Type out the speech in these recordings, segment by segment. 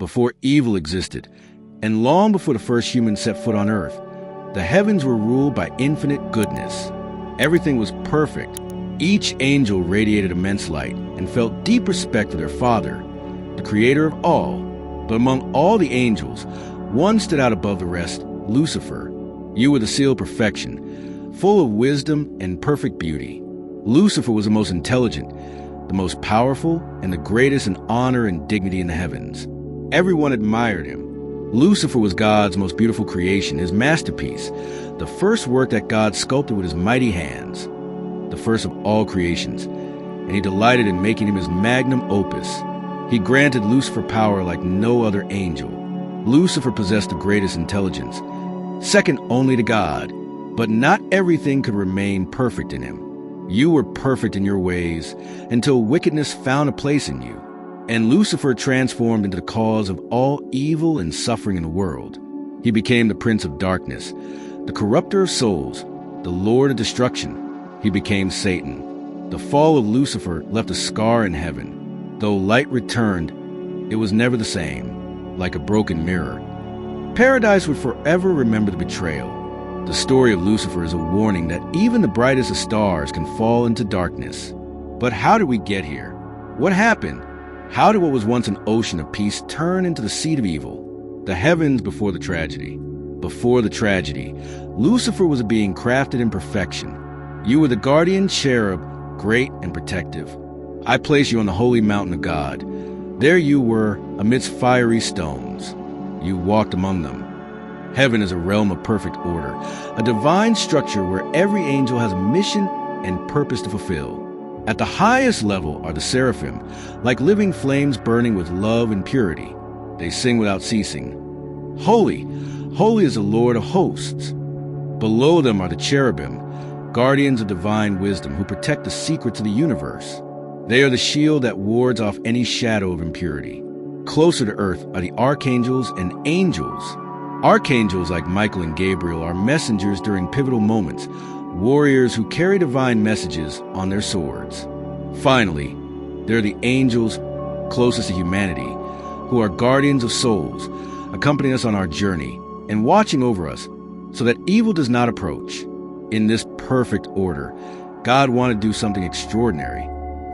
before evil existed, and long before the first humans set foot on earth. The heavens were ruled by infinite goodness. Everything was perfect. Each angel radiated immense light and felt deep respect for their Father, the Creator of all. But among all the angels, one stood out above the rest, Lucifer. You were the seal of perfection, full of wisdom and perfect beauty. Lucifer was the most intelligent, the most powerful, and the greatest in honor and dignity in the heavens. Everyone admired him. Lucifer was God's most beautiful creation, his masterpiece, the first work that God sculpted with his mighty hands, the first of all creations, and he delighted in making him his magnum opus. He granted Lucifer power like no other angel. Lucifer possessed the greatest intelligence, second only to God, but not everything could remain perfect in him. You were perfect in your ways until wickedness found a place in you, and Lucifer transformed into the cause of all evil and suffering in the world. He became the prince of darkness, the corrupter of souls, the lord of destruction. He became Satan. The fall of Lucifer left a scar in heaven. Though light returned, it was never the same, like a broken mirror. Paradise would forever remember the betrayal. The story of Lucifer is a warning that even the brightest of stars can fall into darkness. But how did we get here? What happened? How did what was once an ocean of peace turn into the seat of evil? The heavens before the tragedy. Before the tragedy, Lucifer was a being crafted in perfection. You were the guardian cherub, great and protective. I placed you on the holy mountain of God. There you were, amidst fiery stones. You walked among them. Heaven is a realm of perfect order, a divine structure where every angel has a mission and purpose to fulfill. At the highest level are the seraphim, like living flames burning with love and purity. They sing without ceasing. Holy, holy is the Lord of hosts. Below them are the cherubim, guardians of divine wisdom who protect the secrets of the universe. They are the shield that wards off any shadow of impurity. Closer to earth are the archangels and angels. Archangels like Michael and Gabriel are messengers during pivotal moments, warriors who carry divine messages on their swords. Finally, there are the angels closest to humanity, who are guardians of souls, accompanying us on our journey and watching over us so that evil does not approach. In this perfect order, God wanted to do something extraordinary.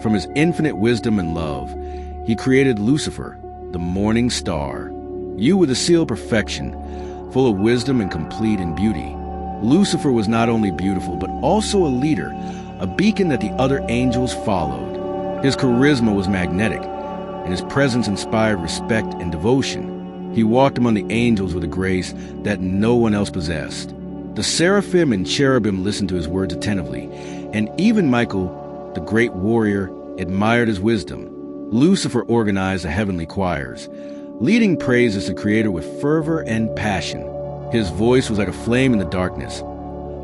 From his infinite wisdom and love, he created Lucifer, the morning star. You were the seal of perfection, full of wisdom and complete in beauty. Lucifer was not only beautiful, but also a leader, a beacon that the other angels followed. His charisma was magnetic, and his presence inspired respect and devotion. He walked among the angels with a grace that no one else possessed. The seraphim and cherubim listened to his words attentively, and even Michael, the great warrior, admired his wisdom. Lucifer organized the heavenly choirs, leading praises to Creator with fervor and passion. His voice was like a flame in the darkness,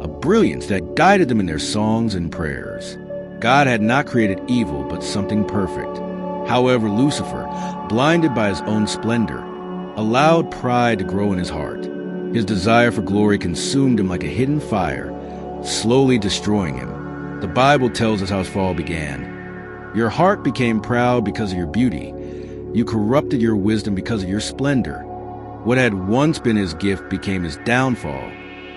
a brilliance that guided them in their songs and prayers. God had not created evil, but something perfect. However, Lucifer, blinded by his own splendor, allowed pride to grow in his heart. His desire for glory consumed him like a hidden fire, slowly destroying him. The Bible tells us how his fall began. Your heart became proud because of your beauty. You corrupted your wisdom because of your splendor. What had once been his gift became his downfall.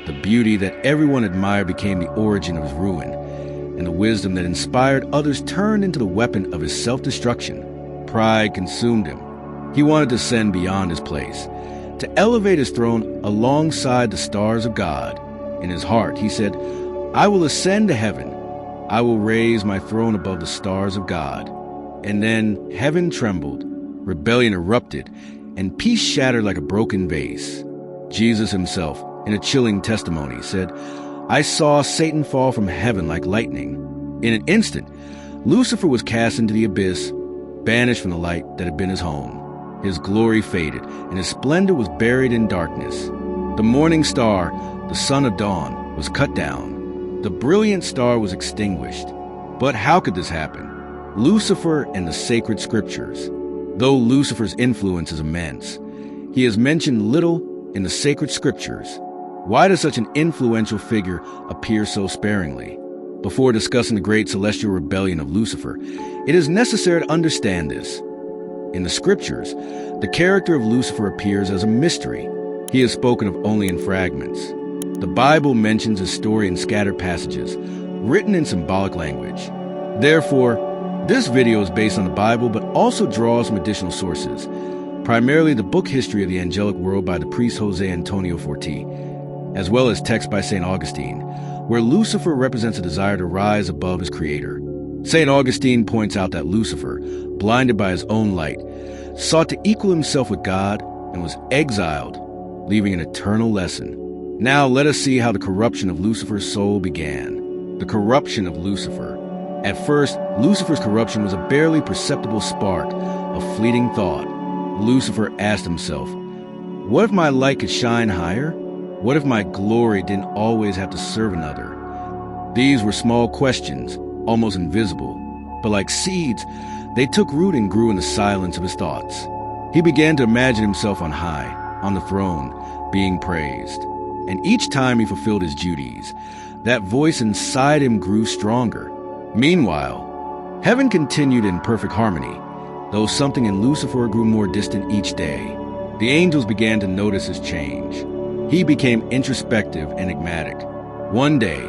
The beauty that everyone admired became the origin of his ruin, and the wisdom that inspired others turned into the weapon of his self-destruction. Pride consumed him. He wanted to ascend beyond his place, to elevate his throne alongside the stars of God. In his heart, he said, "I will ascend to heaven. I will raise my throne above the stars of God." And then heaven trembled, rebellion erupted, and peace shattered like a broken vase. Jesus himself, in a chilling testimony, said, "I saw Satan fall from heaven like lightning." In an instant, Lucifer was cast into the abyss, banished from the light that had been his home. His glory faded, and his splendor was buried in darkness. The morning star, the son of dawn, was cut down. The brilliant star was extinguished. But how could this happen? Lucifer and the sacred scriptures. Though Lucifer's influence is immense, he is mentioned little in the sacred scriptures. Why does such an influential figure appear so sparingly? Before discussing the great celestial rebellion of Lucifer, it is necessary to understand this. In the scriptures, the character of Lucifer appears as a mystery. He is spoken of only in fragments. The Bible mentions his story in scattered passages, written in symbolic language. Therefore, this video is based on the Bible but also draws from additional sources, primarily the book History of the Angelic World by the priest Jose Antonio Forti, as well as text by St. Augustine, where Lucifer represents a desire to rise above his creator. St. Augustine points out that Lucifer, blinded by his own light, sought to equal himself with God and was exiled, leaving an eternal lesson. Now let us see how the corruption of Lucifer's soul began. The corruption of Lucifer. At first, Lucifer's corruption was a barely perceptible spark, a fleeting thought. Lucifer asked himself, what if my light could shine higher? What if my glory didn't always have to serve another? These were small questions, almost invisible, but like seeds, they took root and grew in the silence of his thoughts. He began to imagine himself on high, on the throne, being praised. And each time he fulfilled his duties, that voice inside him grew stronger. Meanwhile, heaven continued in perfect harmony, though something in Lucifer grew more distant each day. The angels began to notice his change. He became introspective, enigmatic. One day,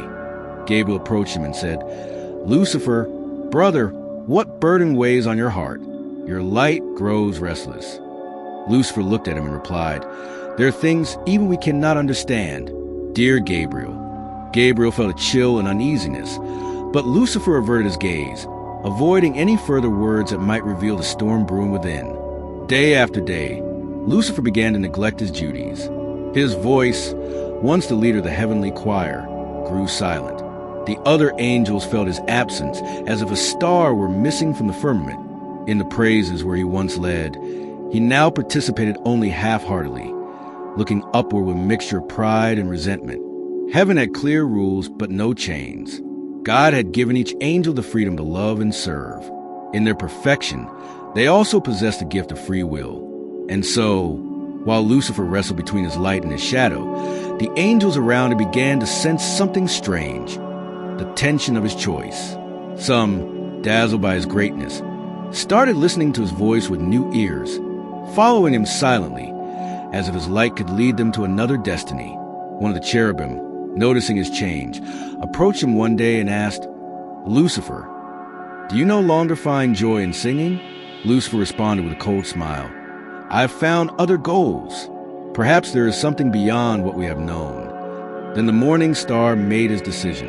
Gabriel approached him and said, Lucifer, brother, what burden weighs on your heart? Your light grows restless. Lucifer looked at him and replied, there are things even we cannot understand. Dear Gabriel. Gabriel felt a chill and uneasiness, but Lucifer averted his gaze, avoiding any further words that might reveal the storm brewing within. Day after day, Lucifer began to neglect his duties. His voice, once the leader of the heavenly choir, grew silent. The other angels felt his absence as if a star were missing from the firmament. In the praises where he once led, he now participated only half-heartedly, looking upward with a mixture of pride and resentment. Heaven had clear rules, but no chains. God had given each angel the freedom to love and serve. In their perfection, they also possessed the gift of free will. And so, while Lucifer wrestled between his light and his shadow, the angels around him began to sense something strange, the tension of his choice. Some, dazzled by his greatness, started listening to his voice with new ears, following him silently, as if his light could lead them to another destiny. One of the cherubim, noticing his change, approached him one day and asked, Lucifer, do you no longer find joy in singing? Lucifer responded with a cold smile. I have found other goals. Perhaps there is something beyond what we have known. Then the morning star made his decision.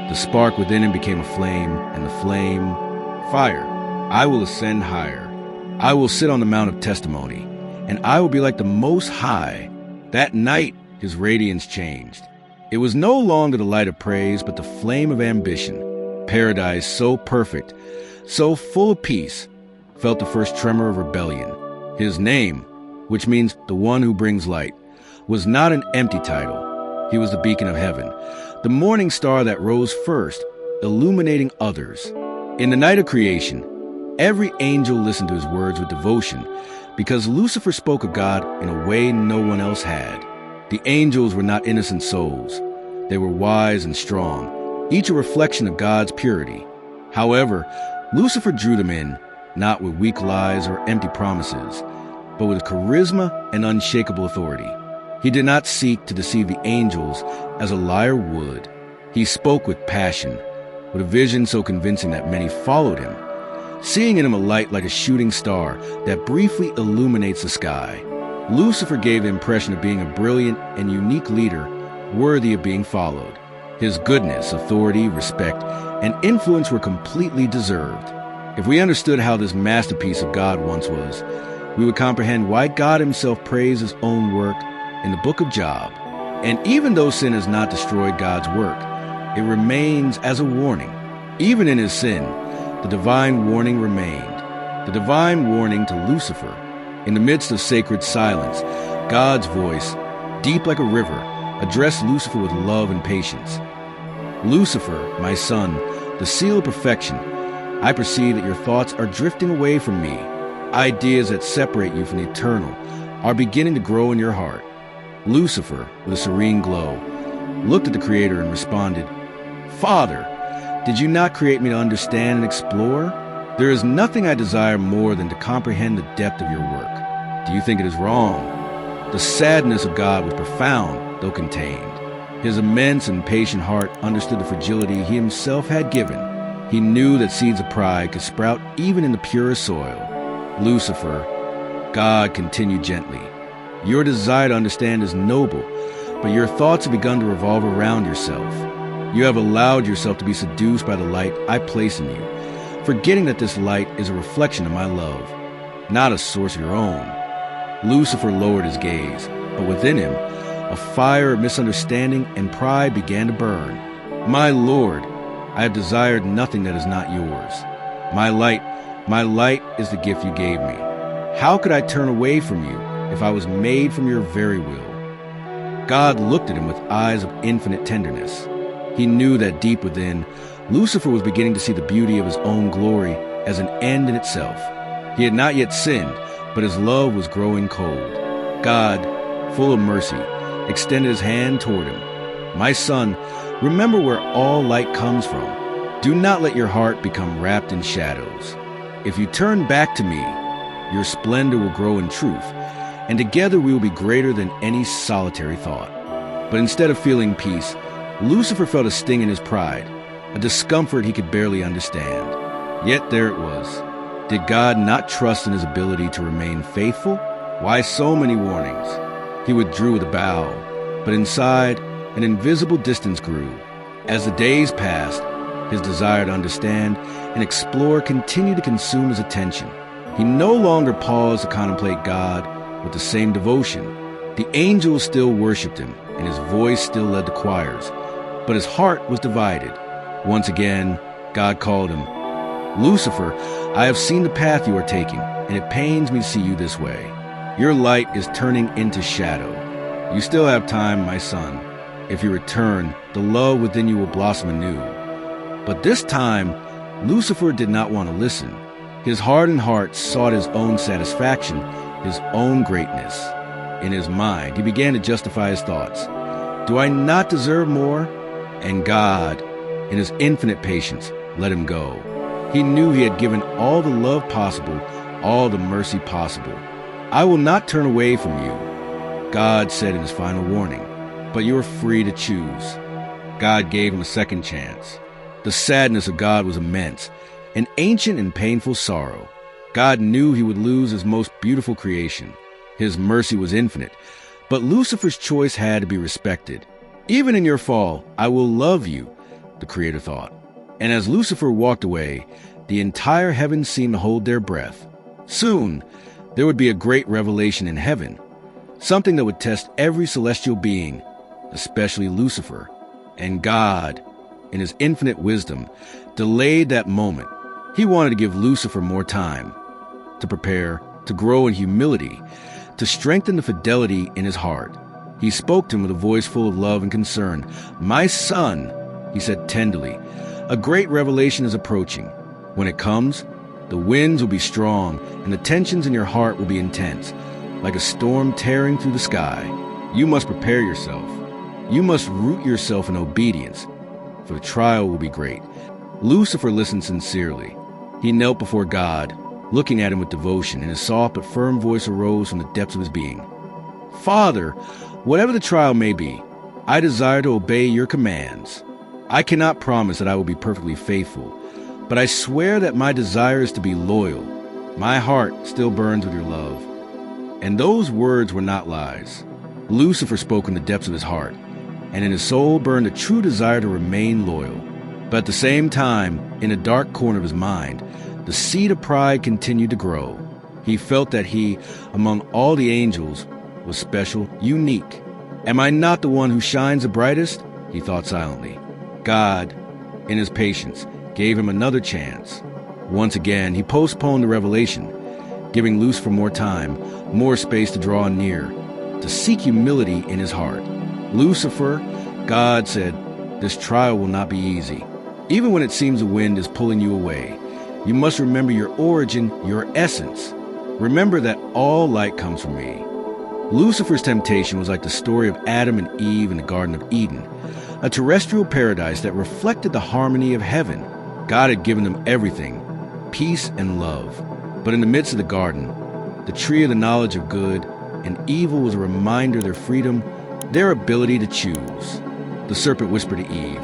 The spark within him became a flame, and the flame, fire. I will ascend higher. I will sit on the Mount of Testimony, and I will be like the Most High. That night, his radiance changed. It was no longer the light of praise, but the flame of ambition. Paradise, so perfect, so full of peace, felt the first tremor of rebellion. His name, which means the one who brings light, was not an empty title. He was the beacon of heaven, the morning star that rose first, illuminating others. In the night of creation, every angel listened to his words with devotion, because Lucifer spoke of God in a way no one else had. The angels were not innocent souls. They were wise and strong, each a reflection of God's purity. However, Lucifer drew them in, not with weak lies or empty promises, but with charisma and unshakable authority. He did not seek to deceive the angels as a liar would. He spoke with passion, with a vision so convincing that many followed him, seeing in him a light like a shooting star that briefly illuminates the sky. Lucifer gave the impression of being a brilliant and unique leader worthy of being followed. His goodness, authority, respect, and influence were completely deserved. If we understood how this masterpiece of God once was, we would comprehend why God himself praised his own work in the book of Job. And even though sin has not destroyed God's work, it remains as a warning. Even in his sin, the divine warning remained. The divine warning to Lucifer. In the midst of sacred silence, God's voice, deep like a river, addressed Lucifer with love and patience. Lucifer, my son, the seal of perfection, I perceive that your thoughts are drifting away from me. Ideas that separate you from the eternal are beginning to grow in your heart. Lucifer, with a serene glow, looked at the Creator and responded, Father, did you not create me to understand and explore? There is nothing I desire more than to comprehend the depth of your work. Do you think it is wrong? The sadness of God was profound, though contained. His immense and patient heart understood the fragility he himself had given. He knew that seeds of pride could sprout even in the purest soil. Lucifer, God continued gently, your desire to understand is noble, but your thoughts have begun to revolve around yourself. You have allowed yourself to be seduced by the light I place in you, forgetting that this light is a reflection of my love, not a source of your own. Lucifer lowered his gaze, but within him, a fire of misunderstanding and pride began to burn. My Lord, I have desired nothing that is not yours. My light is the gift you gave me. How could I turn away from you if I was made from your very will? God looked at him with eyes of infinite tenderness. He knew that deep within, Lucifer was beginning to see the beauty of his own glory as an end in itself. He had not yet sinned, but his love was growing cold. God, full of mercy, extended his hand toward him. My son, remember where all light comes from. Do not let your heart become wrapped in shadows. If you turn back to me, your splendor will grow in truth, and together we will be greater than any solitary thought. But instead of feeling peace, Lucifer felt a sting in his pride, a discomfort he could barely understand. Yet there it was. Did God not trust in his ability to remain faithful? Why so many warnings? He withdrew with a bow, but inside, an invisible distance grew. As the days passed, his desire to understand and explore continued to consume his attention. He no longer paused to contemplate God with the same devotion. The angels still worshipped him, and his voice still led the choirs, but his heart was divided. Once again, God called him. Lucifer, I have seen the path you are taking, and it pains me to see you this way. Your light is turning into shadow. You still have time, my son. If you return, the love within you will blossom anew. But this time, Lucifer did not want to listen. His hardened heart sought his own satisfaction, his own greatness. In his mind, he began to justify his thoughts. Do I not deserve more? And God, in his infinite patience, let him go. He knew he had given all the love possible, all the mercy possible. I will not turn away from you, God said in his final warning, but you are free to choose. God gave him a second chance. The sadness of God was immense, an ancient and painful sorrow. God knew he would lose his most beautiful creation. His mercy was infinite, but Lucifer's choice had to be respected. Even in your fall, I will love you, the Creator thought. And as Lucifer walked away, the entire heavens seemed to hold their breath. Soon, there would be a great revelation in heaven, something that would test every celestial being, especially Lucifer. And God, in his infinite wisdom, delayed that moment. He wanted to give Lucifer more time to prepare, to grow in humility, to strengthen the fidelity in his heart. He spoke to him with a voice full of love and concern. My son, he said tenderly, a great revelation is approaching. When it comes, the winds will be strong and the tensions in your heart will be intense, like a storm tearing through the sky. You must prepare yourself. You must root yourself in obedience, for the trial will be great. Lucifer listened sincerely. He knelt before God, looking at him with devotion, and his soft but firm voice arose from the depths of his being. Father, whatever the trial may be, I desire to obey your commands. I cannot promise that I will be perfectly faithful, but I swear that my desire is to be loyal. My heart still burns with your love. And those words were not lies. Lucifer spoke in the depths of his heart, and in his soul burned a true desire to remain loyal. But at the same time, in a dark corner of his mind, the seed of pride continued to grow. He felt that he, among all the angels, was special, unique. Am I not the one who shines the brightest? He thought silently. God, in his patience, gave him another chance. Once again, he postponed the revelation, giving Lucifer more time, more space to draw near, to seek humility in his heart. Lucifer, God said, this trial will not be easy. Even when it seems the wind is pulling you away, you must remember your origin, your essence. Remember that all light comes from me. Lucifer's temptation was like the story of Adam and Eve in the Garden of Eden, a terrestrial paradise that reflected the harmony of heaven. God had given them everything: peace and love. But in the midst of the garden, the tree of the knowledge of good and evil was a reminder of their freedom, their ability to choose. The serpent whispered to Eve,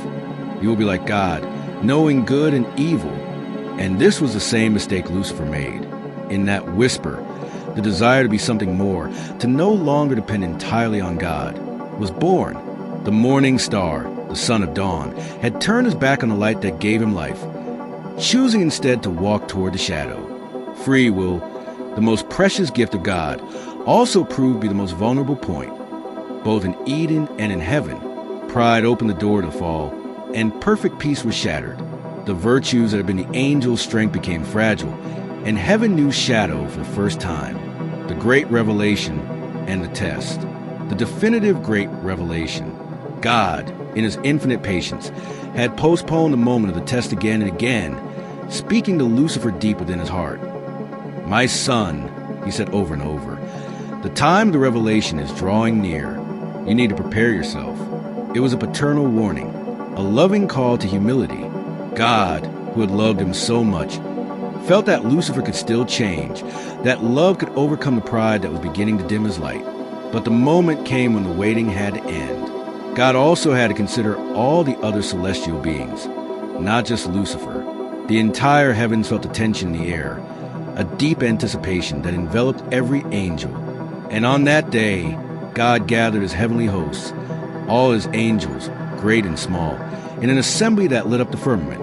"You will be like God, knowing good and evil." And this was the same mistake Lucifer made. In that whisper, the desire to be something more, to no longer depend entirely on God, was born. The morning star, the son of dawn, had turned his back on the light that gave him life, choosing instead to walk toward the shadow. Free will, the most precious gift of God, also proved to be the most vulnerable point. Both in Eden and in heaven, pride opened the door to the fall, and perfect peace was shattered. The virtues that had been the angel's strength became fragile, and heaven knew shadow for the first time. The great revelation and the test. The definitive great revelation. God, in his infinite patience, had postponed the moment of the test again and again, speaking to Lucifer deep within his heart. "My son," he said over and over, "the time of the revelation is drawing near. You need to prepare yourself." It was a paternal warning, a loving call to humility. God, who had loved him so much, felt that Lucifer could still change, that love could overcome the pride that was beginning to dim his light. But the moment came when the waiting had to end. God also had to consider all the other celestial beings, not just Lucifer. The entire heavens felt the tension in the air, a deep anticipation that enveloped every angel. And on that day, God gathered his heavenly hosts, all his angels, great and small, in an assembly that lit up the firmament.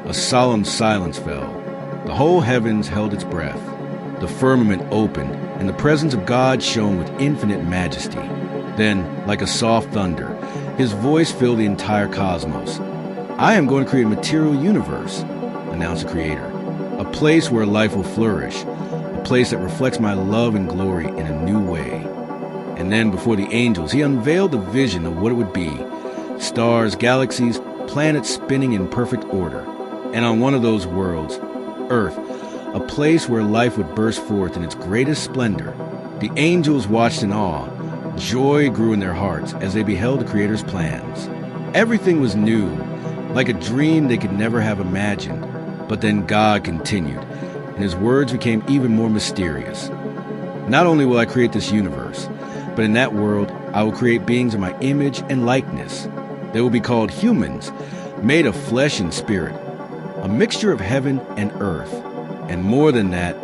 A solemn silence fell. The whole heavens held its breath. The firmament opened, and the presence of God shone with infinite majesty. Then, like a soft thunder, his voice filled the entire cosmos. "I am going to create a material universe," announced the Creator. "A place where life will flourish, a place that reflects my love and glory in a new way." And then, before the angels, he unveiled the vision of what it would be. Stars, galaxies, planets spinning in perfect order. And on one of those worlds, Earth, a place where life would burst forth in its greatest splendor. The angels watched in awe. Joy grew in their hearts as they beheld the Creator's plans. Everything was new, like a dream they could never have imagined. But then God continued, and his words became even more mysterious. "Not only will I create this universe, but in that world I will create beings in my image and likeness. They will be called humans, made of flesh and spirit, a mixture of heaven and earth. And more than that,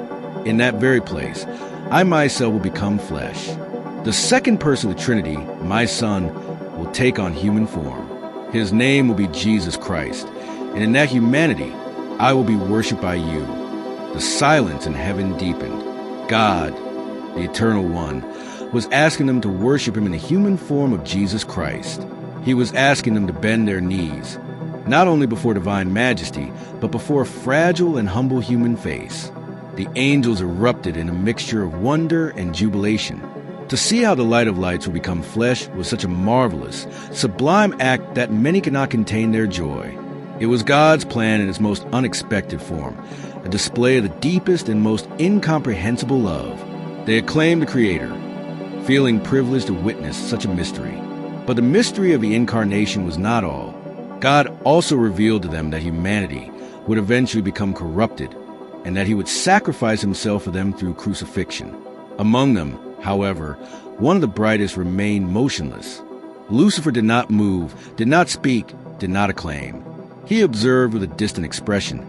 in that very place, I myself will become flesh. The second person of the Trinity, my Son, will take on human form. His name will be Jesus Christ, and in that humanity, I will be worshipped by you." The silence in heaven deepened. God, the Eternal One, was asking them to worship him in the human form of Jesus Christ. He was asking them to bend their knees, not only before divine majesty, but before a fragile and humble human face. The angels erupted in a mixture of wonder and jubilation. To see how the light of lights would become flesh was such a marvelous, sublime act that many could not contain their joy. It was God's plan in its most unexpected form, a display of the deepest and most incomprehensible love. They acclaimed the Creator, feeling privileged to witness such a mystery. But the mystery of the incarnation was not all. God also revealed to them that humanity would eventually become corrupted, and that he would sacrifice himself for them through crucifixion. Among them, however, one of the brightest remained motionless. Lucifer did not move, did not speak, did not acclaim. He observed with a distant expression,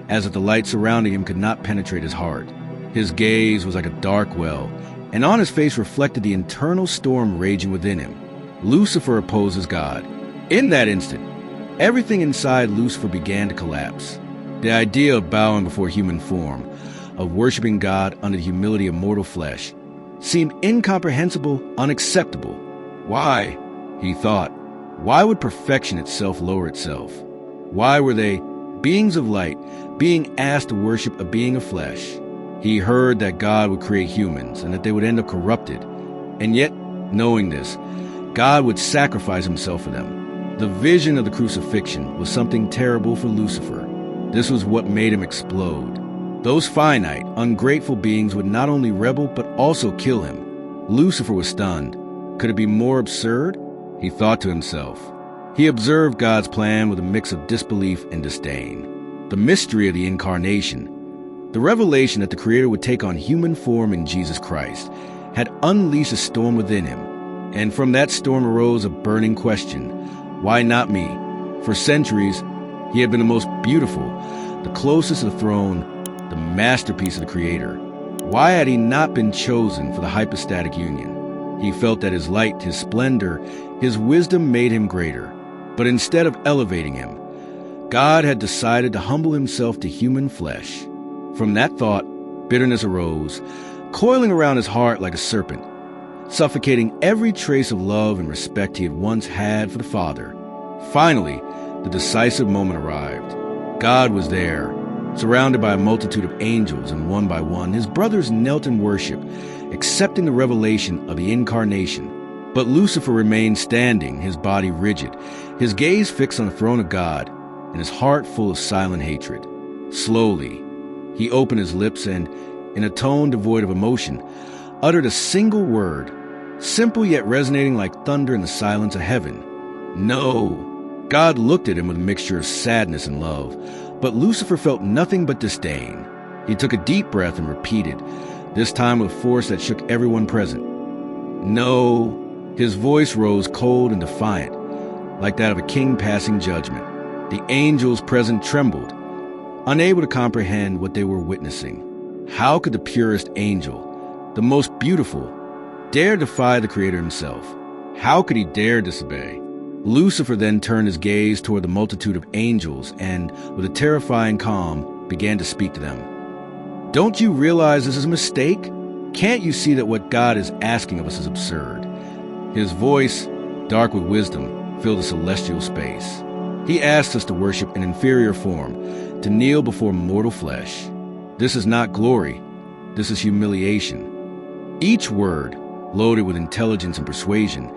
as if the light surrounding him could not penetrate his heart. His gaze was like a dark well, and on his face reflected the internal storm raging within him. Lucifer opposes God. In that instant, everything inside Lucifer began to collapse. The idea of bowing before human form, of worshiping God under the humility of mortal flesh, seemed incomprehensible, unacceptable. Why? He thought. Why would perfection itself lower itself? Why were they, beings of light, being asked to worship a being of flesh? He heard that God would create humans and that they would end up corrupted. And yet, knowing this, God would sacrifice himself for them. The vision of the crucifixion was something terrible for Lucifer. This was what made him explode. Those finite, ungrateful beings would not only rebel, but also kill him. Lucifer was stunned. Could it be more absurd? He thought to himself. He observed God's plan with a mix of disbelief and disdain. The mystery of the incarnation, The revelation that the Creator would take on human form in Jesus Christ had unleashed a storm within him. And from that storm arose a burning question: why not me? For centuries, he had been the most beautiful, the closest to the throne, the masterpiece of the Creator. Why had he not been chosen for the hypostatic union? He felt that his light, his splendor, his wisdom made him greater. But instead of elevating him, God had decided to humble himself to human flesh. From that thought, bitterness arose, coiling around his heart like a serpent, suffocating every trace of love and respect he had once had for the Father. Finally, the decisive moment arrived. God was there, surrounded by a multitude of angels, and one by one, his brothers knelt in worship, accepting the revelation of the Incarnation. But Lucifer remained standing, his body rigid, his gaze fixed on the throne of God, and his heart full of silent hatred. Slowly, he opened his lips and, in a tone devoid of emotion, uttered a single word, simple yet resonating like thunder in the silence of heaven: "No." God looked at him with a mixture of sadness and love, but Lucifer felt nothing but disdain. He took a deep breath and repeated, this time with force that shook everyone present: "No." His voice rose cold and defiant, like that of a king passing judgment. The angels present trembled, unable to comprehend what they were witnessing. How could the purest angel, the most beautiful, dare defy the Creator himself? How could he dare disobey? Lucifer then turned his gaze toward the multitude of angels and, with a terrifying calm, began to speak to them. "Don't you realize this is a mistake? Can't you see that what God is asking of us is absurd?" His voice, dark with wisdom, filled the celestial space. He asks us to worship an inferior form, to kneel before mortal flesh. This is not glory. This is humiliation. Each word, loaded with intelligence and persuasion,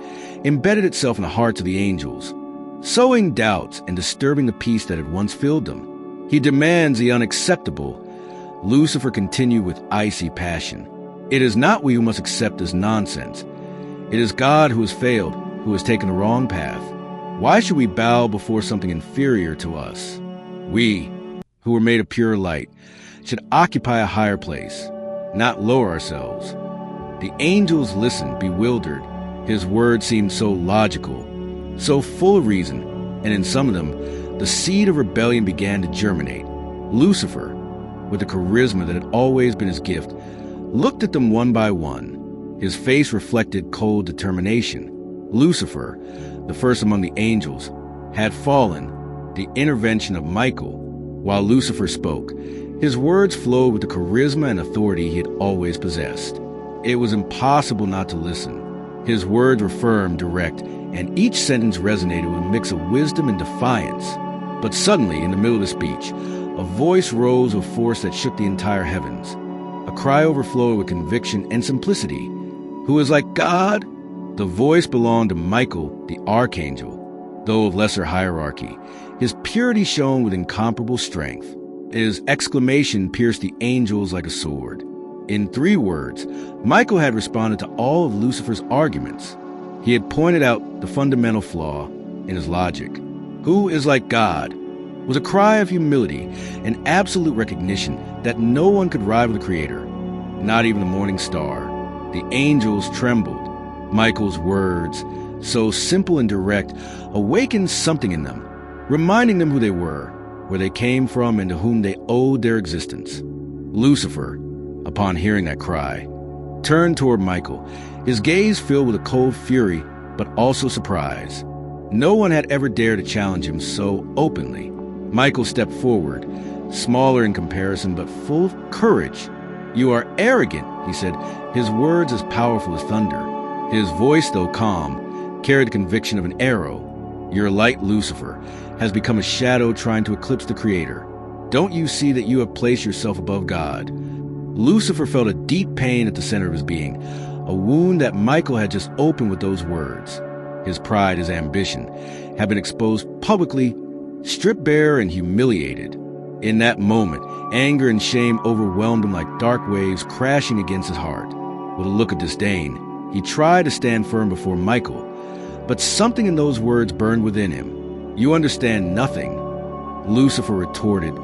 embedded itself in the hearts of the angels, sowing doubts and disturbing the peace that had once filled them. He demands the unacceptable. Lucifer continued with icy passion. It is not we who must accept this nonsense. It is God who has failed, who has taken the wrong path. Why should we bow before something inferior to us? We, who were made of pure light, should occupy a higher place, not lower ourselves. The angels listened, bewildered. His words seemed so logical, so full of reason, and in some of them, the seed of rebellion began to germinate. Lucifer, with the charisma that had always been his gift, looked at them one by one. His face reflected cold determination. Lucifer, the first among the angels, had fallen, the intervention of Michael. While Lucifer spoke, his words flowed with the charisma and authority he had always possessed. It was impossible not to listen. His words were firm, direct, and each sentence resonated with a mix of wisdom and defiance. But suddenly, in the middle of the speech, a voice rose with force that shook the entire heavens. A cry overflowed with conviction and simplicity. "Who is like God?" The voice belonged to Michael, the archangel. Though of lesser hierarchy, his purity shone with incomparable strength. His exclamation pierced the angels like a sword. In 3 words, Michael had responded to all of Lucifer's arguments. He had pointed out the fundamental flaw in his logic. "Who is like God?" was a cry of humility, an absolute recognition that no one could rival the Creator, not even the morning star. The angels trembled. Michael's words, so simple and direct, awakened something in them, reminding them who they were, where they came from, and to whom they owed their existence. Lucifer, upon hearing that cry, turned toward Michael, his gaze filled with a cold fury, but also surprise. No one had ever dared to challenge him so openly. Michael stepped forward, smaller in comparison, but full of courage. "You are arrogant," he said, his words as powerful as thunder. His voice, though calm, carried the conviction of an arrow. "Your light, Lucifer, has become a shadow trying to eclipse the Creator. Don't you see that you have placed yourself above God?" Lucifer felt a deep pain at the center of his being, a wound that Michael had just opened with those words. His pride, his ambition, had been exposed publicly, stripped bare and humiliated. In that moment, anger and shame overwhelmed him like dark waves crashing against his heart. With a look of disdain, he tried to stand firm before Michael, but something in those words burned within him. "You understand nothing," Lucifer retorted,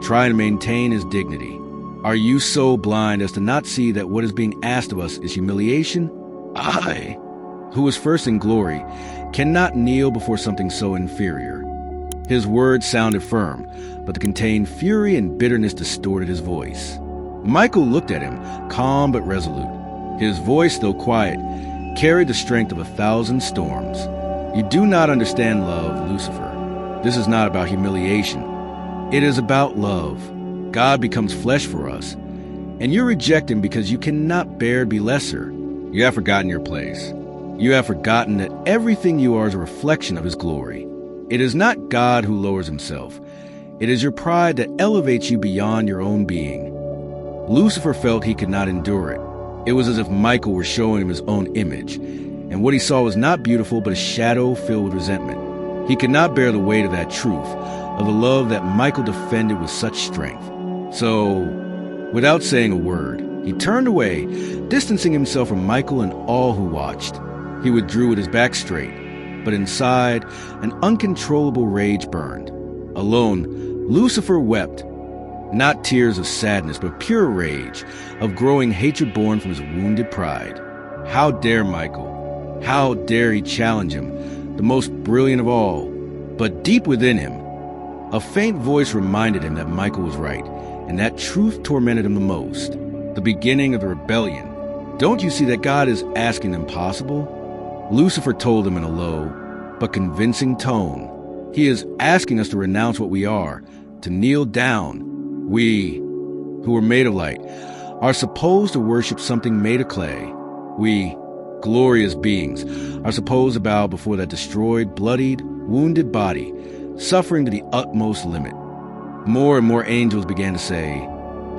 trying to maintain his dignity. Are you so blind as to not see that what is being asked of us is humiliation? I, who was first in glory, cannot kneel before something so inferior. His words sounded firm, but the contained fury and bitterness distorted his voice. Michael looked at him, calm but resolute. His voice, though quiet, carried the strength of 1,000 storms. You do not understand love, Lucifer. This is not about humiliation. It is about love. God becomes flesh for us, and you reject him because you cannot bear to be lesser. You have forgotten your place. You have forgotten that everything you are is a reflection of his glory. It is not God who lowers himself. It is your pride that elevates you beyond your own being. Lucifer felt he could not endure it. It was as if Michael were showing him his own image, and what he saw was not beautiful but a shadow filled with resentment. He could not bear the weight of that truth, of the love that Michael defended with such strength. So, without saying a word, he turned away, distancing himself from Michael and all who watched. He withdrew with his back straight, but inside, an uncontrollable rage burned. Alone, Lucifer wept, not tears of sadness, but pure rage, of growing hatred born from his wounded pride. How dare Michael? How dare he challenge him, the most brilliant of all? But deep within him, a faint voice reminded him that Michael was right, and that truth tormented him the most. The beginning of the rebellion. Don't you see that God is asking the impossible? Lucifer told him in a low but convincing tone. He is asking us to renounce what we are, to kneel down. We, who are made of light, are supposed to worship something made of clay. We, glorious beings, are supposed to bow before that destroyed, bloodied, wounded body, suffering to the utmost limit. More and more angels began to say,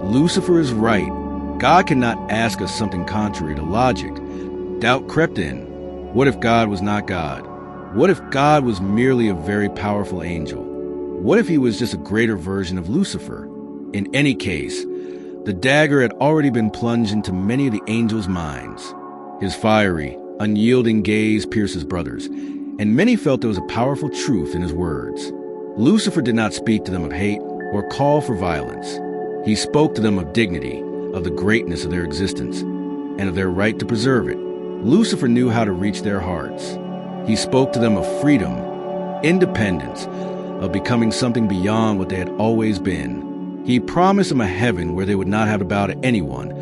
Lucifer is right. God cannot ask us something contrary to logic. Doubt crept in. What if God was not God? What if God was merely a very powerful angel? What if he was just a greater version of Lucifer? In any case, the dagger had already been plunged into many of the angels' minds. His fiery, unyielding gaze pierced his brothers, and many felt there was a powerful truth in his words. Lucifer did not speak to them of hate or call for violence. He spoke to them of dignity, of the greatness of their existence, and of their right to preserve it. Lucifer knew how to reach their hearts. He spoke to them of freedom, independence, of becoming something beyond what they had always been. He promised them a heaven where they would not have to bow to anyone,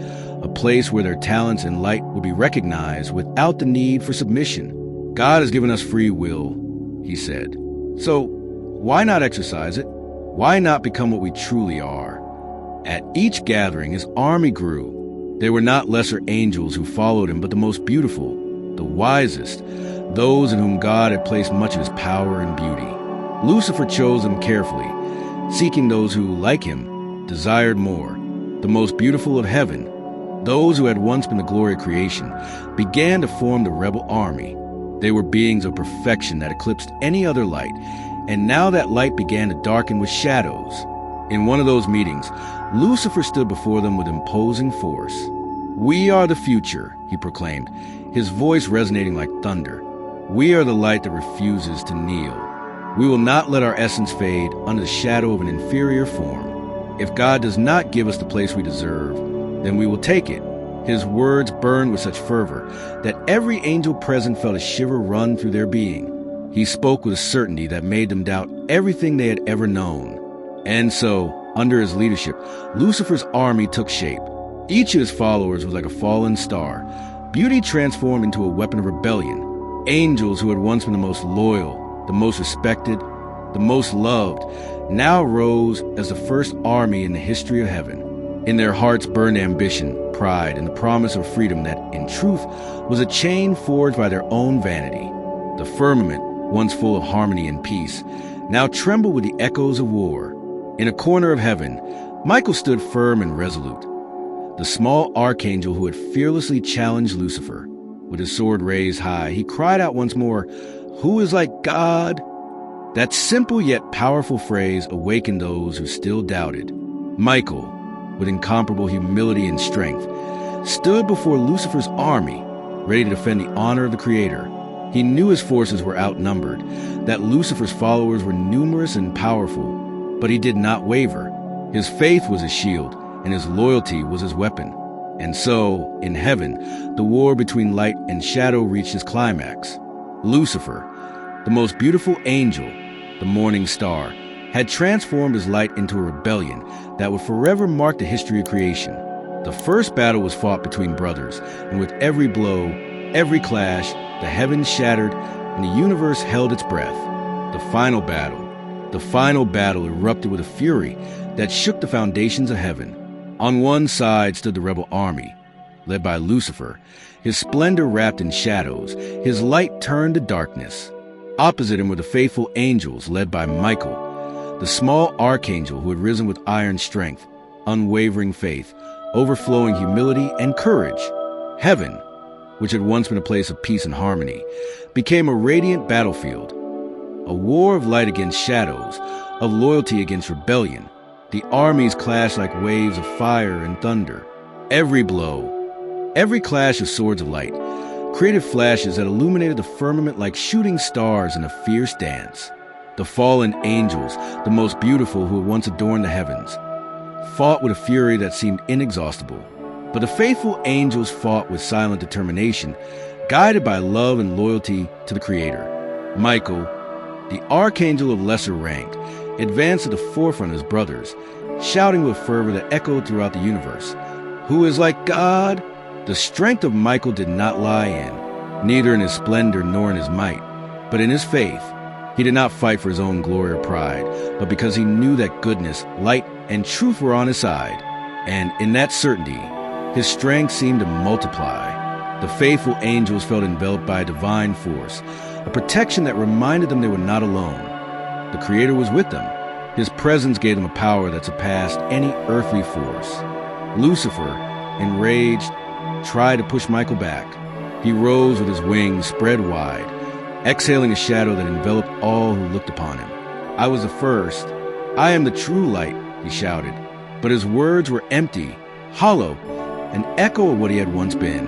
a place where their talents and light would be recognized without the need for submission. God has given us free will, he said. So why not exercise it? Why not become what we truly are? At each gathering, his army grew. They were not lesser angels who followed him, but the most beautiful, the wisest, those in whom God had placed much of his power and beauty. Lucifer chose them carefully, seeking those who, like him, desired more. The most beautiful of heaven, those who had once been the glory of creation, began to form the rebel army. They were beings of perfection that eclipsed any other light, and now that light began to darken with shadows. In one of those meetings, Lucifer stood before them with imposing force. We are the future, he proclaimed, his voice resonating like thunder. We are the light that refuses to kneel. We will not let our essence fade under the shadow of an inferior form. If God does not give us the place we deserve, then we will take it. His words burned with such fervor that every angel present felt a shiver run through their being. He spoke with a certainty that made them doubt everything they had ever known. And so, under his leadership, Lucifer's army took shape. Each of his followers was like a fallen star, beauty transformed into a weapon of rebellion. Angels who had once been the most loyal, the most respected, the most loved, now rose as the first army in the history of heaven. In their hearts burned ambition, pride, and the promise of freedom that, in truth, was a chain forged by their own vanity. The firmament, once full of harmony and peace, now trembled with the echoes of war. In a corner of heaven, Michael stood firm and resolute. The small archangel who had fearlessly challenged Lucifer. With his sword raised high, he cried out once more, "Who is like God?" That simple yet powerful phrase awakened those who still doubted. Michael, with incomparable humility and strength, stood before Lucifer's army, ready to defend the honor of the Creator. He knew his forces were outnumbered, that Lucifer's followers were numerous and powerful, but he did not waver. His faith was his shield, and his loyalty was his weapon. And so, in heaven, the war between light and shadow reached its climax. Lucifer, the most beautiful angel, the morning star, had transformed his light into a rebellion that would forever mark the history of creation. The first battle was fought between brothers, and with every blow, every clash, the heavens shattered and the universe held its breath. The final battle erupted with a fury that shook the foundations of heaven. On one side stood the rebel army, led by Lucifer, his splendor wrapped in shadows, his light turned to darkness. Opposite him were the faithful angels, led by Michael, the small archangel who had risen with iron strength, unwavering faith, overflowing humility and courage. Heaven, which had once been a place of peace and harmony, became a radiant battlefield, a war of light against shadows, of loyalty against rebellion. The armies clashed like waves of fire and thunder. Every blow, every clash of swords of light, created flashes that illuminated the firmament like shooting stars in a fierce dance. The fallen angels, the most beautiful who had once adorned the heavens, fought with a fury that seemed inexhaustible. But the faithful angels fought with silent determination, guided by love and loyalty to the Creator. Michael, the archangel of lesser rank, advanced to the forefront of his brothers, shouting with fervor that echoed throughout the universe, "Who is like God?" The strength of Michael did not lie neither in his splendor nor in his might, but in his faith. He did not fight for his own glory or pride, but because he knew that goodness, light, and truth were on his side. And in that certainty, his strength seemed to multiply. The faithful angels felt enveloped by a divine force, a protection that reminded them they were not alone. The Creator was with them. His presence gave them a power that surpassed any earthly force. Lucifer, enraged, tried to push Michael back. He rose with his wings spread wide, exhaling a shadow that enveloped all who looked upon him. "I was the first. I am the true light," he shouted. But his words were empty, hollow, an echo of what he had once been.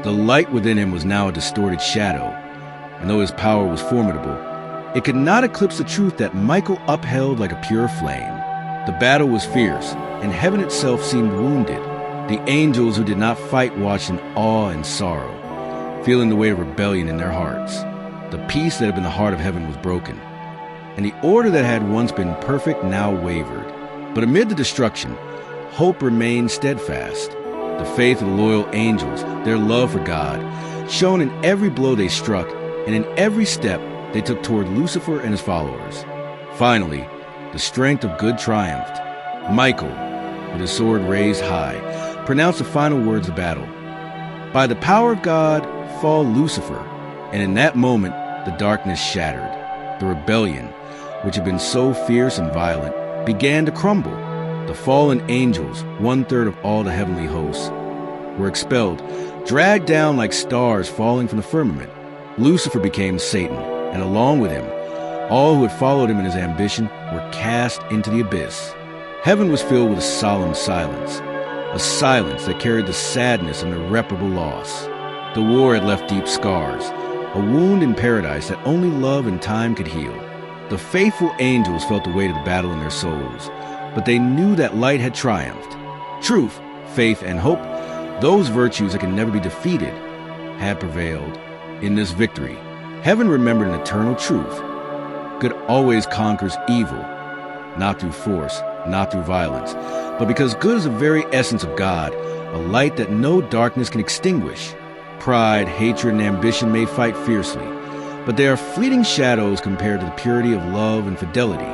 The light within him was now a distorted shadow, and though his power was formidable, it could not eclipse the truth that Michael upheld like a pure flame. The battle was fierce, and heaven itself seemed wounded. The angels who did not fight watched in awe and sorrow, feeling the weight of rebellion in their hearts. The peace that had been the heart of heaven was broken, and the order that had once been perfect now wavered. But amid the destruction, hope remained steadfast. The faith of the loyal angels, their love for God, shone in every blow they struck and in every step they took toward Lucifer and his followers. Finally, the strength of good triumphed. Michael, with his sword raised high, pronounced the final words of battle. "By the power of God, fall Lucifer." And in that moment, the darkness shattered. The rebellion, which had been so fierce and violent, began to crumble. The fallen angels, 1/3 of all the heavenly hosts, were expelled, dragged down like stars falling from the firmament. Lucifer became Satan, and along with him, all who had followed him in his ambition were cast into the abyss. Heaven was filled with a solemn silence, a silence that carried the sadness of irreparable loss. The war had left deep scars, a wound in paradise that only love and time could heal. The faithful angels felt the weight of the battle in their souls, but they knew that light had triumphed. Truth, faith, and hope, those virtues that can never be defeated, had prevailed. In this victory, heaven remembered an eternal truth. Good always conquers evil, not through force, not through violence, but because good is the very essence of God, a light that no darkness can extinguish. Pride, hatred, and ambition may fight fiercely, but they are fleeting shadows compared to the purity of love and fidelity.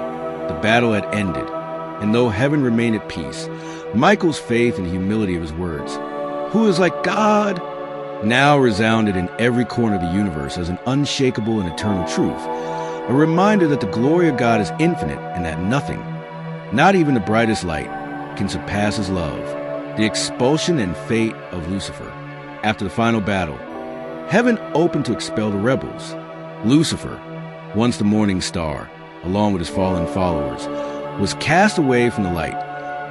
The battle had ended, and though heaven remained at peace, Michael's faith and humility of his words, "Who is like God?" now resounded in every corner of the universe as an unshakable and eternal truth, a reminder that the glory of God is infinite and that nothing, not even the brightest light, can surpass his love. The expulsion and fate of Lucifer. After the final battle, heaven opened to expel the rebels. Lucifer, once the morning star, along with his fallen followers, was cast away from the light,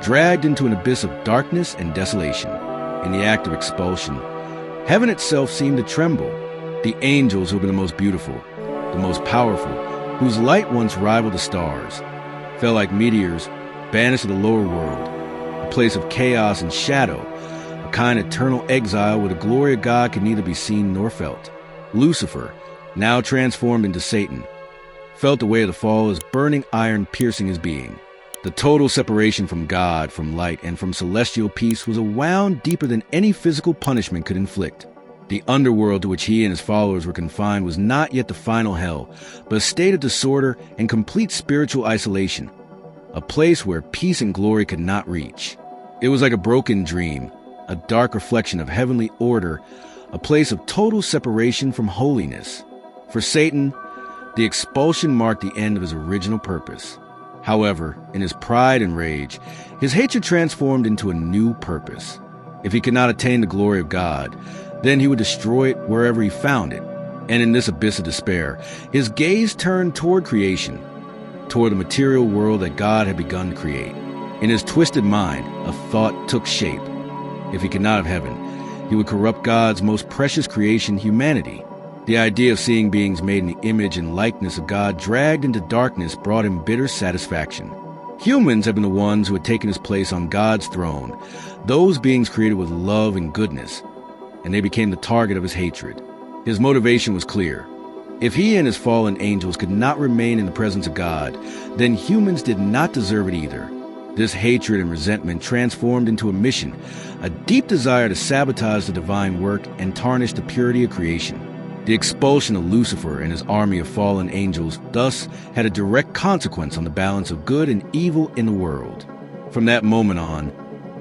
dragged into an abyss of darkness and desolation. In the act of expulsion, heaven itself seemed to tremble. The angels who had been the most beautiful, the most powerful, whose light once rivaled the stars, fell like meteors, banished to the lower world, a place of chaos and shadow, a kind of eternal exile where the glory of God could neither be seen nor felt. Lucifer, now transformed into Satan, felt the weight of the fall as burning iron piercing his being. The total separation from God, from light, and from celestial peace was a wound deeper than any physical punishment could inflict. The underworld to which he and his followers were confined was not yet the final hell, but a state of disorder and complete spiritual isolation, a place where peace and glory could not reach. It was like a broken dream, a dark reflection of heavenly order, a place of total separation from holiness. For Satan, the expulsion marked the end of his original purpose. However, in his pride and rage, his hatred transformed into a new purpose. If he could not attain the glory of God, then he would destroy it wherever he found it. And in this abyss of despair, his gaze turned toward creation, toward the material world that God had begun to create. In his twisted mind, a thought took shape. If he could not have heaven, he would corrupt God's most precious creation, humanity. The idea of seeing beings made in the image and likeness of God dragged into darkness brought him bitter satisfaction. Humans have been the ones who had taken his place on God's throne, those beings created with love and goodness, and they became the target of his hatred. His motivation was clear. If he and his fallen angels could not remain in the presence of God, then humans did not deserve it either. This hatred and resentment transformed into a mission, a deep desire to sabotage the divine work and tarnish the purity of creation. The expulsion of Lucifer and his army of fallen angels thus had a direct consequence on the balance of good and evil in the world. From that moment on,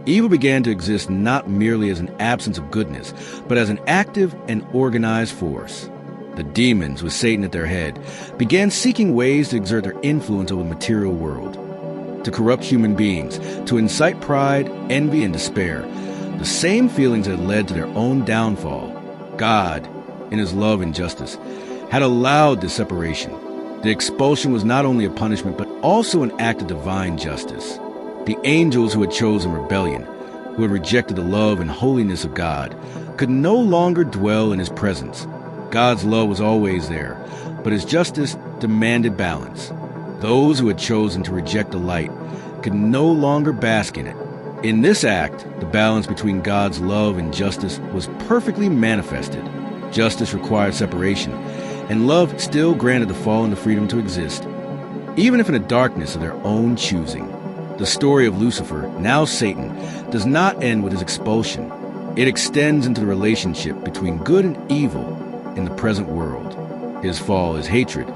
evil began to exist not merely as an absence of goodness, but as an active and organized force. The demons, with Satan at their head, began seeking ways to exert their influence over the material world, to corrupt human beings, to incite pride, envy, and despair, the same feelings that had led to their own downfall. God, in his love and justice, had allowed this separation. The expulsion was not only a punishment, but also an act of divine justice. The angels who had chosen rebellion, who had rejected the love and holiness of God, could no longer dwell in his presence. God's love was always there, but his justice demanded balance. Those who had chosen to reject the light could no longer bask in it. In this act, the balance between God's love and justice was perfectly manifested. Justice required separation, and love still granted the fallen the freedom to exist, even if in the darkness of their own choosing. The story of Lucifer, now Satan, does not end with his expulsion. It extends into the relationship between good and evil in the present world. His fall, his hatred,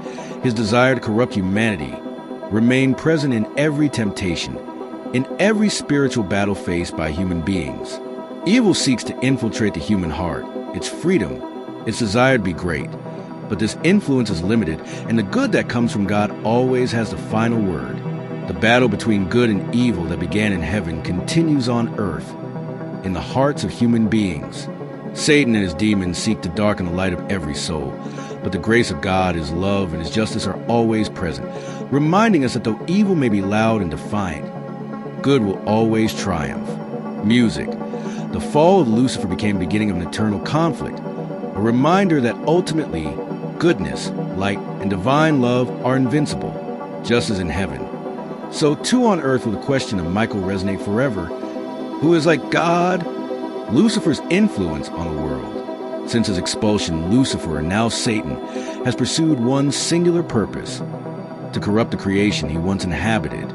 his desire to corrupt humanity remain present in every temptation, in every spiritual battle faced by human beings. Evil seeks to infiltrate the human heart, its freedom, its desire to be great. But this influence is limited, and the good that comes from God always has the final word. The battle between good and evil that began in heaven continues on earth, in the hearts of human beings. Satan and his demons seek to darken the light of every soul, but the grace of God, his love, and his justice are always present, reminding us that though evil may be loud and defiant, good will always triumph. Music. The fall of Lucifer became the beginning of an eternal conflict, a reminder that ultimately, goodness, light, and divine love are invincible, just as in heaven. So too on earth will the question of Michael resonate forever. Who is like God? Lucifer's influence on the world. Since his expulsion, Lucifer, now Satan, has pursued one singular purpose: to corrupt the creation he once inhabited.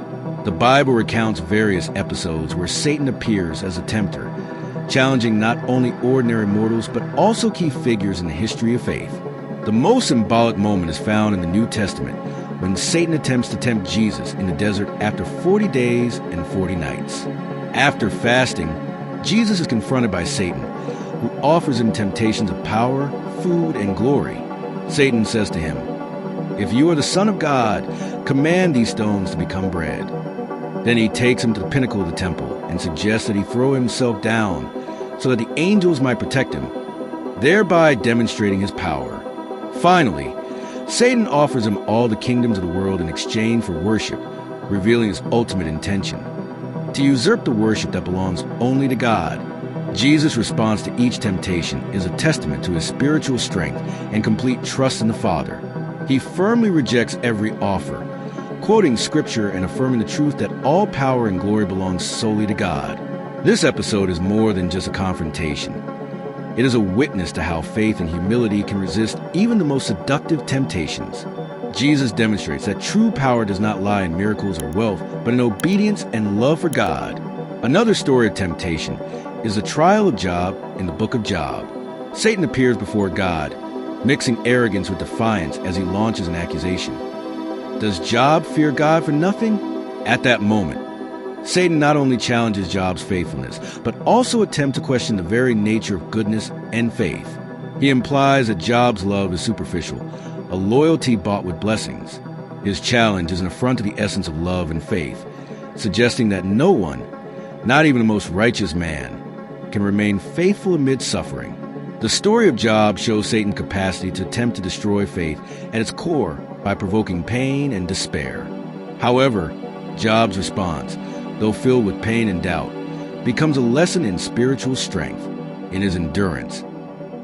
The Bible recounts various episodes where Satan appears as a tempter, challenging not only ordinary mortals but also key figures in the history of faith. The most symbolic moment is found in the New Testament, when Satan attempts to tempt Jesus in the desert after 40 days and 40 nights. After fasting, Jesus is confronted by Satan, who offers him temptations of power, food, and glory. Satan says to him, "If you are the Son of God, command these stones to become bread." Then he takes him to the pinnacle of the temple and suggests that he throw himself down so that the angels might protect him, thereby demonstrating his power. Finally, Satan offers him all the kingdoms of the world in exchange for worship, revealing his ultimate intention: to usurp the worship that belongs only to God. Jesus' response to each temptation is a testament to his spiritual strength and complete trust in the Father. He firmly rejects every offer, quoting scripture and affirming the truth that all power and glory belongs solely to God. This episode is more than just a confrontation. It is a witness to how faith and humility can resist even the most seductive temptations. Jesus demonstrates that true power does not lie in miracles or wealth, but in obedience and love for God. Another story of temptation is the trial of Job in the book of Job. Satan appears before God, mixing arrogance with defiance as he launches an accusation. Does Job fear God for nothing? At that moment, Satan not only challenges Job's faithfulness, but also attempts to question the very nature of goodness and faith. He implies that Job's love is superficial, a loyalty bought with blessings. His challenge is an affront to the essence of love and faith, suggesting that no one, not even the most righteous man, can remain faithful amid suffering. The story of Job shows Satan's capacity to attempt to destroy faith at its core by provoking pain and despair. However, Job's response, though filled with pain and doubt, becomes a lesson in spiritual strength. In his endurance,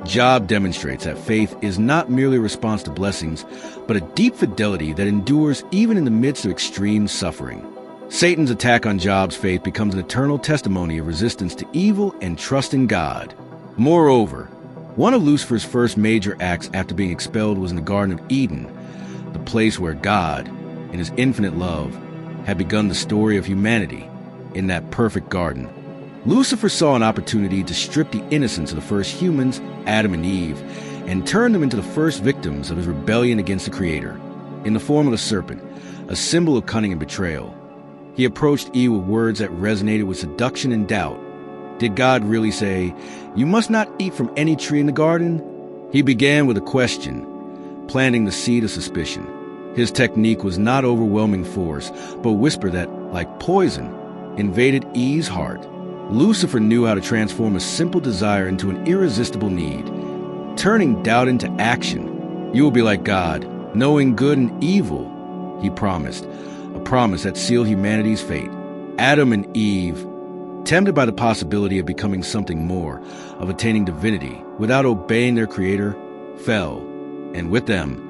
Job demonstrates that faith is not merely a response to blessings, but a deep fidelity that endures even in the midst of extreme suffering. Satan's attack on Job's faith becomes an eternal testimony of resistance to evil and trust in God. Moreover, one of Lucifer's first major acts after being expelled was in the Garden of Eden, the place where God, in his infinite love, had begun the story of humanity in that perfect garden. Lucifer saw an opportunity to strip the innocence of the first humans, Adam and Eve, and turn them into the first victims of his rebellion against the Creator. In the form of a serpent, a symbol of cunning and betrayal, he approached Eve with words that resonated with seduction and doubt. Did God really say, "You must not eat from any tree in the garden"? He began with a question, planting the seed of suspicion. His technique was not overwhelming force, but a whisper that, like poison, invaded Eve's heart. Lucifer knew how to transform a simple desire into an irresistible need, turning doubt into action. "You will be like God, knowing good and evil," he promised, a promise that sealed humanity's fate. Adam and Eve, tempted by the possibility of becoming something more, of attaining divinity without obeying their Creator, fell, and with them,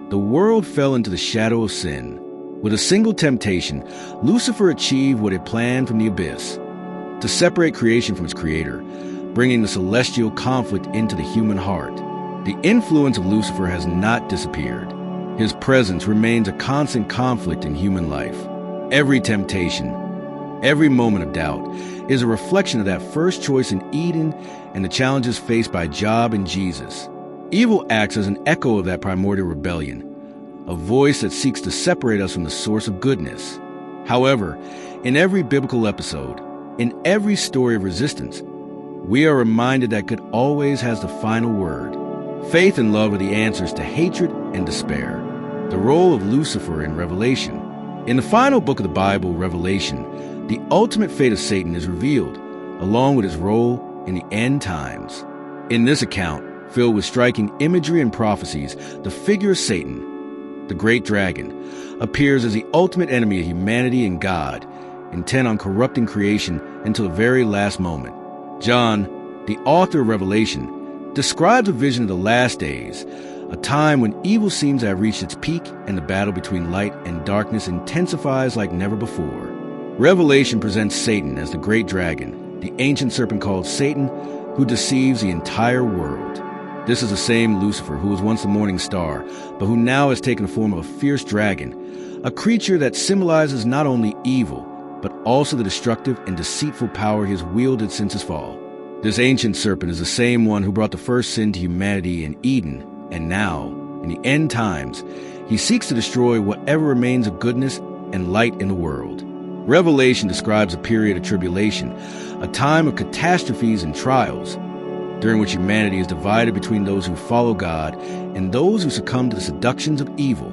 the world fell into the shadow of sin. With a single temptation, Lucifer achieved what it planned from the abyss: to separate creation from its Creator, bringing the celestial conflict into the human heart. The influence of Lucifer has not disappeared. His presence remains a constant conflict in human life. Every temptation, every moment of doubt, is a reflection of that first choice in Eden and the challenges faced by Job and Jesus. Evil acts as an echo of that primordial rebellion, a voice that seeks to separate us from the source of goodness. However, in every biblical episode, in every story of resistance, we are reminded that good always has the final word. Faith and love are the answers to hatred and despair. The role of Lucifer in Revelation. In the final book of the Bible, Revelation, the ultimate fate of Satan is revealed, along with his role in the end times. In this account, filled with striking imagery and prophecies, the figure of Satan, the great dragon, appears as the ultimate enemy of humanity and God, intent on corrupting creation until the very last moment. John, the author of Revelation, describes a vision of the last days, a time when evil seems to have reached its peak and the battle between light and darkness intensifies like never before. Revelation presents Satan as the great dragon, the ancient serpent called Satan, who deceives the entire world. This is the same Lucifer who was once the morning star, but who now has taken the form of a fierce dragon, a creature that symbolizes not only evil, but also the destructive and deceitful power he has wielded since his fall. This ancient serpent is the same one who brought the first sin to humanity in Eden, and now, in the end times, he seeks to destroy whatever remains of goodness and light in the world. Revelation describes a period of tribulation, a time of catastrophes and trials, during which humanity is divided between those who follow God and those who succumb to the seductions of evil.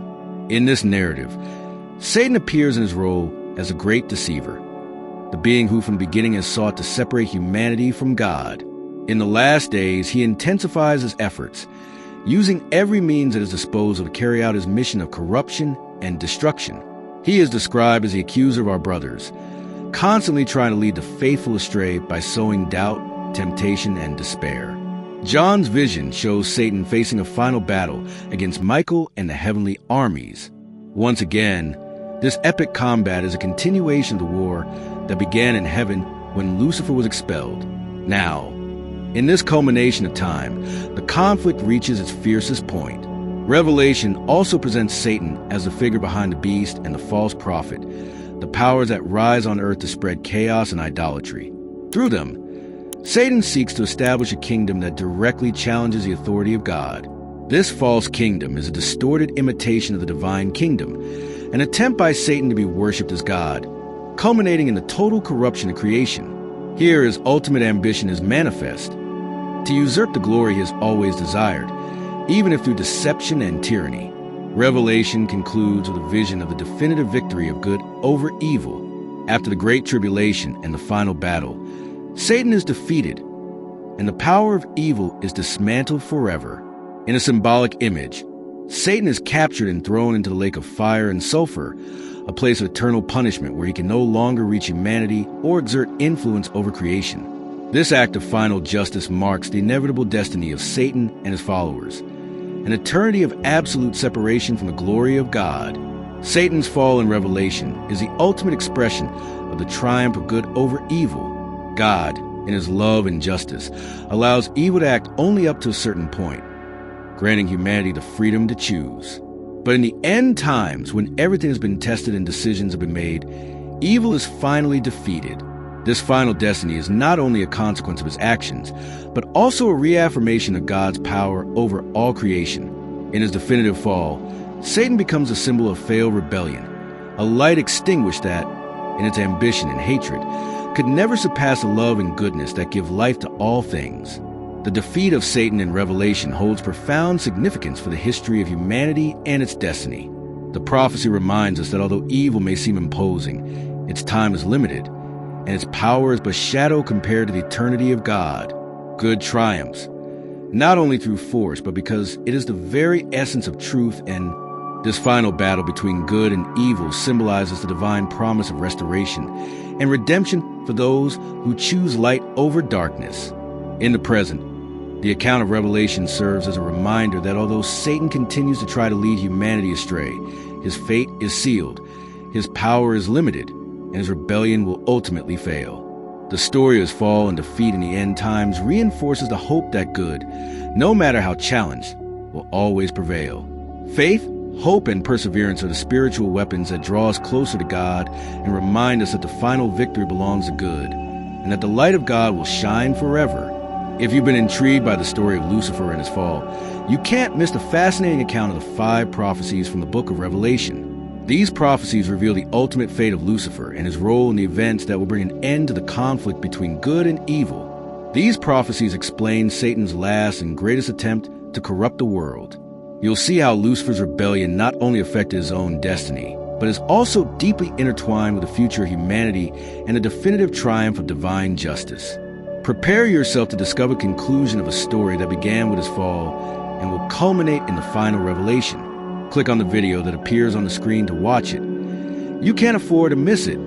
In this narrative, Satan appears in his role as a great deceiver, the being who from the beginning has sought to separate humanity from God. In the last days, he intensifies his efforts, using every means at his disposal to carry out his mission of corruption and destruction. He is described as the accuser of our brothers, constantly trying to lead the faithful astray by sowing doubt, temptation, and despair. John's vision shows Satan facing a final battle against Michael and the heavenly armies. Once again, This epic combat is a continuation of the war that began in heaven when Lucifer was expelled. Now, in this culmination of time, the conflict reaches its fiercest point. Revelation also presents Satan as the figure behind the beast and the false prophet, the powers that rise on earth to spread chaos and idolatry. Through them, Satan seeks to establish a kingdom that directly challenges the authority of God. This false kingdom is a distorted imitation of the divine kingdom, an attempt by Satan to be worshipped as God, culminating in the total corruption of creation. Here his ultimate ambition is manifest, to usurp the glory he has always desired, even if through deception and tyranny. Revelation concludes with a vision of the definitive victory of good over evil. After the Great Tribulation and the final battle, Satan is defeated, and the power of evil is dismantled forever. In a symbolic image, Satan is captured and thrown into the lake of fire and sulfur, a place of eternal punishment where he can no longer reach humanity or exert influence over creation. This act of final justice marks the inevitable destiny of Satan and his followers, an eternity of absolute separation from the glory of God. Satan's fall in Revelation is the ultimate expression of the triumph of good over evil. God, in his love and justice, allows evil to act only up to a certain point, granting humanity the freedom to choose. But in the end times, when everything has been tested and decisions have been made, evil is finally defeated. This final destiny is not only a consequence of his actions, but also a reaffirmation of God's power over all creation. In his definitive fall, Satan becomes a symbol of failed rebellion, a light extinguished that, in its ambition and hatred, could never surpass the love and goodness that give life to all things. The defeat of Satan in Revelation holds profound significance for the history of humanity and its destiny. The prophecy reminds us that although evil may seem imposing, its time is limited, and its power is but shadow compared to the eternity of God. Good triumphs, not only through force, but because it is the very essence of truth, and this final battle between good and evil symbolizes the divine promise of restoration and redemption for those who choose light over darkness. In the present, the account of Revelation serves as a reminder that although Satan continues to try to lead humanity astray, his fate is sealed, his power is limited, and his rebellion will ultimately fail. The story of his fall and defeat in the end times reinforces the hope that good, no matter how challenged, will always prevail. Faith, hope, and perseverance are the spiritual weapons that draw us closer to God and remind us that the final victory belongs to good, and that the light of God will shine forever. If you've been intrigued by the story of Lucifer and his fall, you can't miss the fascinating account of the 5 prophecies from the book of Revelation. These prophecies reveal the ultimate fate of Lucifer and his role in the events that will bring an end to the conflict between good and evil. These prophecies explain Satan's last and greatest attempt to corrupt the world. You'll see how Lucifer's rebellion not only affected his own destiny, but is also deeply intertwined with the future of humanity and the definitive triumph of divine justice. Prepare yourself to discover the conclusion of a story that began with his fall and will culminate in the final revelation. Click on the video that appears on the screen to watch it. You can't afford to miss it.